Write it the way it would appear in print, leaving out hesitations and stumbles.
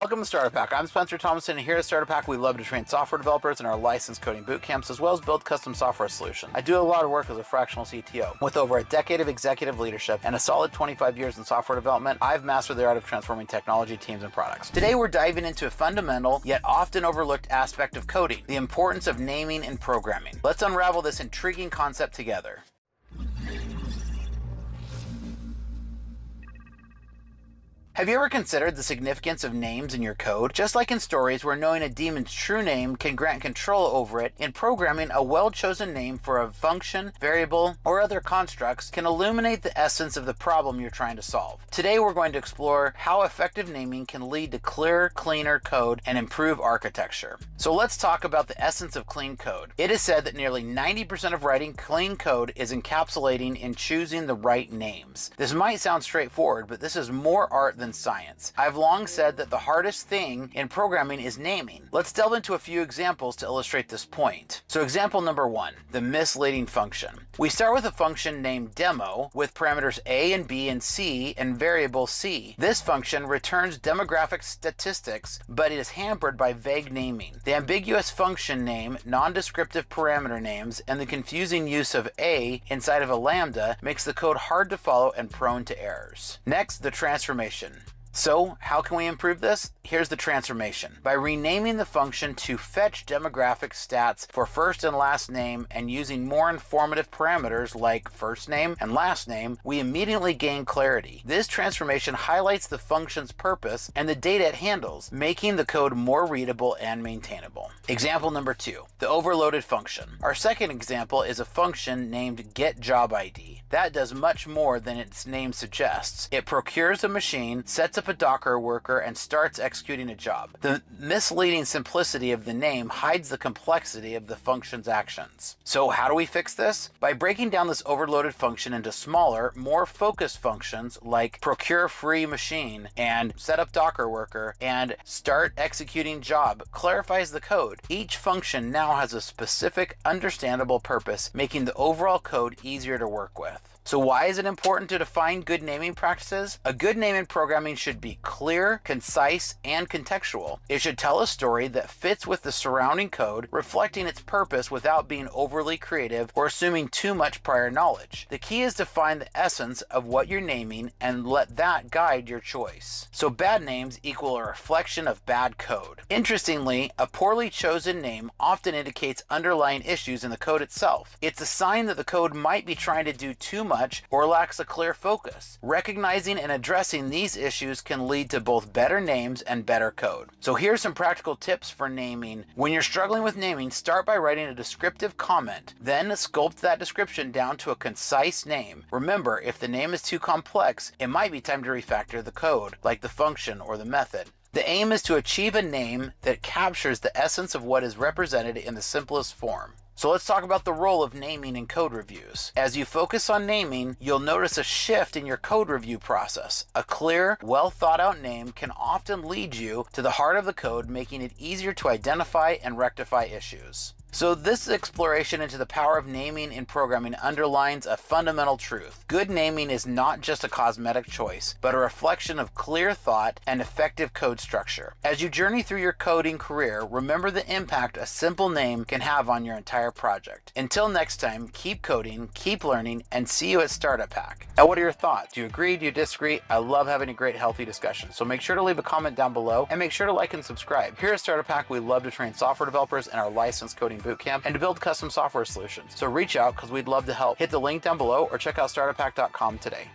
Welcome to StartupHakk. I'm Spencer Thomason, and here at StartupHakk, we love to train software developers in our licensed coding boot camps, as well as build custom software solutions. I do a lot of work as a fractional CTO. With over a decade of executive leadership and a solid 25 years in software development, I've mastered the art of transforming technology, teams, and products. Today, we're diving into a fundamental, yet often overlooked aspect of coding, the importance of naming and programming. Let's unravel this intriguing concept together. Have you ever considered the significance of names in your code? Just like in stories where knowing a demon's true name can grant control over it, in programming, a well-chosen name for a function, variable, or other constructs can illuminate the essence of the problem you're trying to solve. Today, we're going to explore how effective naming can lead to clearer, cleaner code and improve architecture. So let's talk about the essence of clean code. It is said that nearly 90% of writing clean code is encapsulating in choosing the right names. This might sound straightforward, but this is more art than science. I've long said that the hardest thing in programming is naming. Let's delve into a few examples to illustrate this point. So example number 1, the misleading function. We start with a function named demo with parameters a and b and c and variable c. This function returns demographic statistics, but it is hampered by vague naming. The ambiguous function name, non-descriptive parameter names, and the confusing use of a inside of a lambda makes the code hard to follow and prone to errors. Next, the transformation. So, how can we improve this? Here's the transformation. By renaming the function to fetch demographic stats for first and last name and using more informative parameters like first name and last name, we immediately gain clarity. This transformation highlights the function's purpose and the data it handles, making the code more readable and maintainable. Example number 2, the overloaded function. Our second example is a function named getJobID. That does much more than its name suggests. It procures a machine, sets up a Docker worker, and starts executing a job. The misleading simplicity of the name hides the complexity of the function's actions. So how do we fix this? By breaking down this overloaded function into smaller, more focused functions like procure free machine and set up Docker worker and start executing job clarifies the code. Each function now has a specific, understandable purpose, making the overall code easier to work with. So why is it important to define good naming practices? A good name in programming should be clear, concise, and contextual. It should tell a story that fits with the surrounding code, reflecting its purpose without being overly creative or assuming too much prior knowledge. The key is to find the essence of what you're naming and let that guide your choice. So bad names equal a reflection of bad code. Interestingly, a poorly chosen name often indicates underlying issues in the code itself. It's a sign that the code might be trying to do too much or lacks a clear focus. Recognizing and addressing these issues can lead to both better names and better code. So here's some practical tips for naming. When you're struggling with naming, start by writing a descriptive comment. Then sculpt that description down to a concise name. Remember, if the name is too complex, it might be time to refactor the code, like the function or the method. The aim is to achieve a name that captures the essence of what is represented in the simplest form. So let's talk about the role of naming in code reviews. As you focus on naming, you'll notice a shift in your code review process. A clear, well thought out name can often lead you to the heart of the code, making it easier to identify and rectify issues. So this exploration into the power of naming in programming underlines a fundamental truth. Good naming is not just a cosmetic choice, but a reflection of clear thought and effective code structure. As you journey through your coding career, remember the impact a simple name can have on your entire project. Until next time, keep coding, keep learning, and see you at StartupHakk. Now, what are your thoughts? Do you agree? Do you disagree? I love having a great, healthy discussion. So make sure to leave a comment down below and make sure to like and subscribe. Here at StartupHakk, we love to train software developers in our licensed coding bootcamp and to build custom software solutions. So reach out because we'd love to help. Hit the link down below or check out startuphakk.com today.